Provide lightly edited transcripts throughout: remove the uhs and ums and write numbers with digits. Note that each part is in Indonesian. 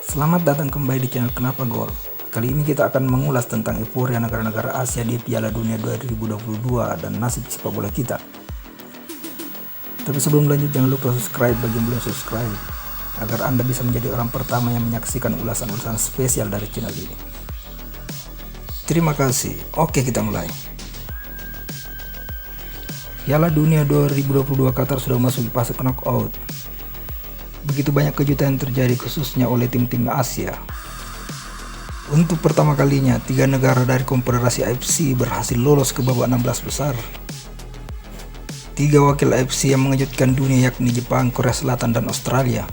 Selamat datang kembali di channel Kenapa Gol. Kali ini kita akan mengulas tentang euforia negara-negara Asia di Piala Dunia 2022 dan nasib sepak bola kita. Tapi sebelum lanjut, jangan lupa subscribe bagi yang belum subscribe, agar Anda bisa menjadi orang pertama yang menyaksikan ulasan-ulasan spesial dari channel ini. Terima kasih. Oke, kita mulai. Piala Dunia 2022 Qatar sudah masuk di fase knockout. Begitu banyak kejutan yang terjadi khususnya oleh tim-tim Asia. Untuk pertama kalinya, 3 negara dari Konfederasi AFC berhasil lolos ke babak 16 besar. 3 wakil AFC yang mengejutkan dunia yakni Jepang, Korea Selatan, dan Australia.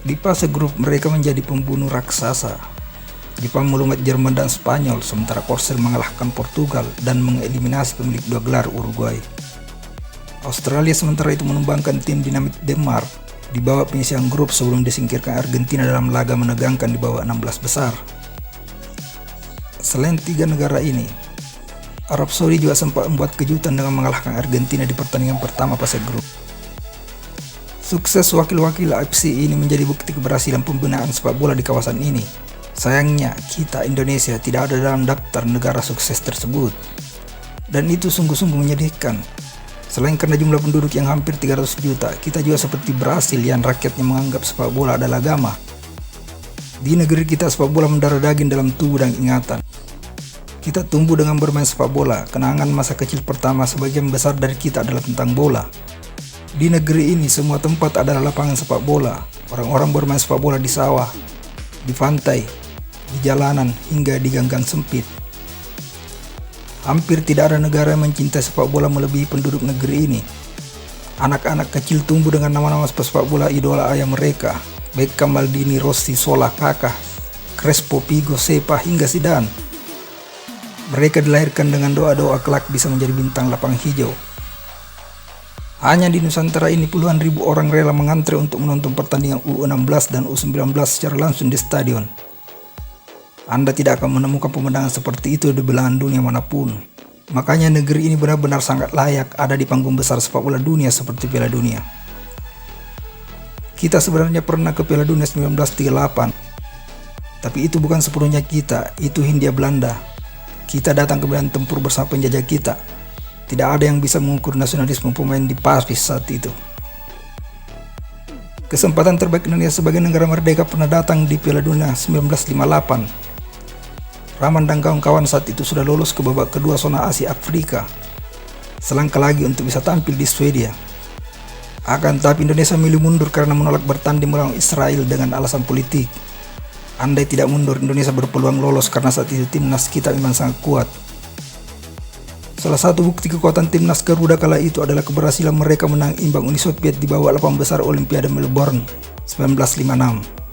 Di fase grup mereka menjadi pembunuh raksasa. Jepang melumat Jerman dan Spanyol, sementara Korsel mengalahkan Portugal dan mengeliminasi pemilik 2 gelar Uruguay. Australia sementara itu menumbangkan tim dinamit Denmark di babak penyisihan grup sebelum disingkirkan Argentina dalam laga menegangkan di babak 16 besar. Selain 3 negara ini, Arab Saudi juga sempat membuat kejutan dengan mengalahkan Argentina di pertandingan pertama fase grup. Sukses wakil-wakil AFC ini menjadi bukti keberhasilan pembinaan sepak bola di kawasan ini. Sayangnya, kita Indonesia tidak ada dalam daftar negara sukses tersebut. Dan itu sungguh-sungguh menyedihkan. Selain karena jumlah penduduk yang hampir 300 juta, kita juga seperti Brasil yang rakyatnya menganggap sepak bola adalah agama. Di negeri kita sepak bola mendarah daging dalam tubuh dan ingatan. Kita tumbuh dengan bermain sepak bola. Kenangan masa kecil pertama sebagian besar dari kita adalah tentang bola. Di negeri ini semua tempat adalah lapangan sepak bola. Orang-orang bermain sepak bola di sawah, di pantai, di jalanan, hingga di gang-gang sempit. Hampir tidak ada negara yang mencintai sepak bola melebihi penduduk negeri ini. Anak-anak kecil tumbuh dengan nama-nama sepak bola idola ayah mereka. Beckham, Maldini, Rossi, Sola, Kaká, Crespo, Figo, Sepa, hingga Zidane. Mereka dilahirkan dengan doa-doa kelak bisa menjadi bintang lapangan hijau. Hanya di Nusantara ini puluhan ribu orang rela mengantre untuk menonton pertandingan U16 dan U19 secara langsung di stadion. Anda tidak akan menemukan pemandangan seperti itu di belahan dunia manapun. Makanya negeri ini benar-benar sangat layak ada di panggung besar sepak bola dunia seperti Piala Dunia. Kita sebenarnya pernah ke Piala Dunia 1938. Tapi itu bukan sepenuhnya kita, itu Hindia Belanda. Kita datang ke medan tempur bersama penjajah kita. Tidak ada yang bisa mengukur nasionalisme pemain di Paris saat itu. Kesempatan terbaik Indonesia sebagai negara merdeka pernah datang di Piala Dunia 1958. Rahman dan kawan-kawan saat itu sudah lolos ke babak kedua zona Asia Afrika. Selangkah lagi untuk bisa tampil di Swedia. Akan tetapi Indonesia memilih mundur karena menolak bertanding melawan Israel dengan alasan politik. Andai tidak mundur, Indonesia berpeluang lolos karena saat itu timnas kita memang sangat kuat. Salah satu bukti kekuatan timnas Garuda kala itu adalah keberhasilan mereka menang imbang Uni Soviet di babak 8 besar Olimpiade Melbourne 1956.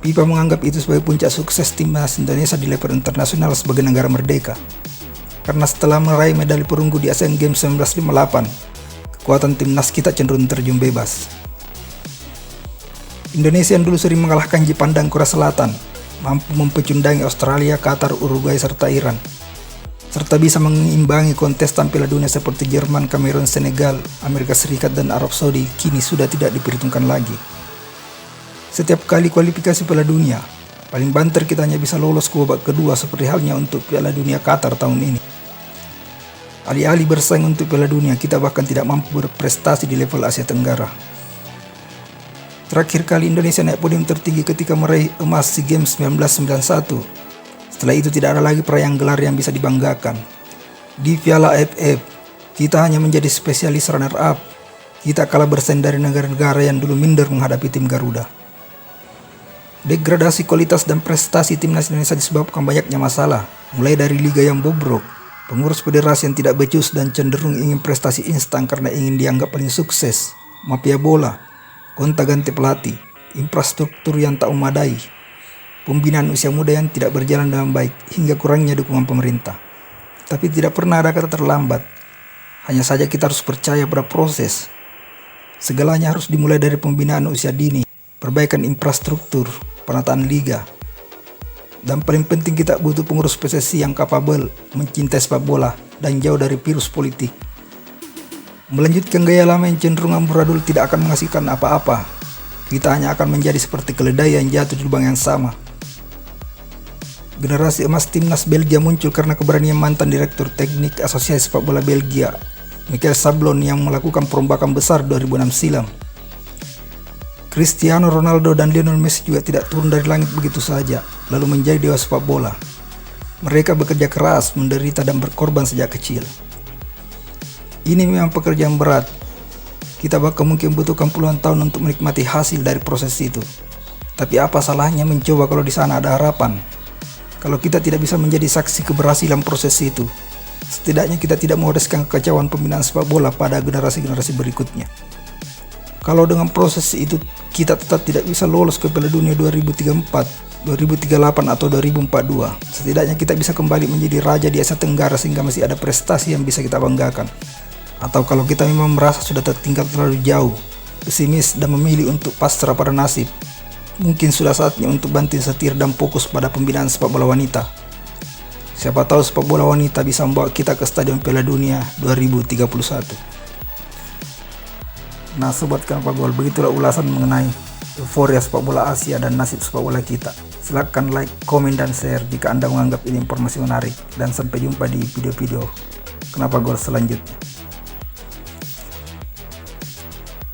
FIFA menganggap itu sebagai puncak sukses timnas Indonesia di level internasional sebagai negara merdeka. Karena setelah meraih medali perunggu di Asian Games 1958, kekuatan timnas kita cenderung terjun bebas. Indonesia yang dulu sering mengalahkan Jepang dan Korea Selatan, mampu mempecundangi Australia, Qatar, Uruguay, serta Iran. Serta bisa mengimbangi kontestan Piala Dunia seperti Jerman, Kamerun, Senegal, Amerika Serikat, dan Arab Saudi kini sudah tidak diperhitungkan lagi. Setiap kali kualifikasi Piala Dunia, paling banter kita hanya bisa lolos ke babak kedua seperti halnya untuk Piala Dunia Qatar tahun ini. Alih-alih bersaing untuk Piala Dunia, kita bahkan tidak mampu berprestasi di level Asia Tenggara. Terakhir kali Indonesia naik podium tertinggi ketika meraih emas SEA Games 1991. Setelah itu tidak ada lagi perayaan gelar yang bisa dibanggakan. Di Piala AFF, kita hanya menjadi spesialis runner-up. Kita kalah bersaing dari negara-negara yang dulu minder menghadapi tim Garuda. Degradasi kualitas dan prestasi timnas Indonesia disebabkan banyaknya masalah, mulai dari liga yang bobrok, pengurus federasi yang tidak becus dan cenderung ingin prestasi instan karena ingin dianggap paling sukses, mafia bola, gonta-ganti pelatih, infrastruktur yang tak memadai, pembinaan usia muda yang tidak berjalan dengan baik, hingga kurangnya dukungan pemerintah. Tapi tidak pernah ada kata terlambat, hanya saja kita harus percaya pada proses. Segalanya harus dimulai dari pembinaan usia dini, perbaikan infrastruktur, penataan liga. Dan paling penting kita butuh pengurus PSSI yang kapabel, mencintai sepak bola, dan jauh dari virus politik. Melanjutkan gaya lama yang cenderung amburadul tidak akan menghasilkan apa-apa. kita hanya akan menjadi seperti keledai yang jatuh di lubang yang sama. Generasi emas timnas Belgia muncul karena keberanian mantan Direktur Teknik Asosiasi Sepak Bola Belgia, Michael Sablon, yang melakukan perombakan besar 2006 silam. Cristiano Ronaldo dan Lionel Messi juga tidak turun dari langit begitu saja, lalu menjadi dewa sepak bola. Mereka bekerja keras, menderita dan berkorban sejak kecil. Ini memang pekerjaan berat. Kita bahkan mungkin butuhkan puluhan tahun untuk menikmati hasil dari proses itu. Tapi apa salahnya mencoba kalau di sana ada harapan? Kalau kita tidak bisa menjadi saksi keberhasilan proses itu, setidaknya kita tidak mewariskan kekacauan pembinaan sepak bola pada generasi-generasi berikutnya. Kalau dengan proses itu kita tetap tidak bisa lolos ke Piala Dunia 2034, 2038 atau 2042, setidaknya kita bisa kembali menjadi raja di Asia Tenggara sehingga masih ada prestasi yang bisa kita banggakan. Atau kalau kita memang merasa sudah tertinggal terlalu jauh, pesimis dan memilih untuk pasrah pada nasib, mungkin sudah saatnya untuk banting setir dan fokus pada pembinaan sepak bola wanita. Siapa tahu sepak bola wanita bisa membawa kita ke Stadion Piala Dunia 2031. Nah sobat Kenapa Gol, begitulah ulasan mengenai euforia sepak bola Asia dan nasib sepak bola kita. Silahkan like, komen, dan share jika Anda menganggap ini informasi menarik. Dan sampai jumpa di video-video Kenapa Gol selanjutnya.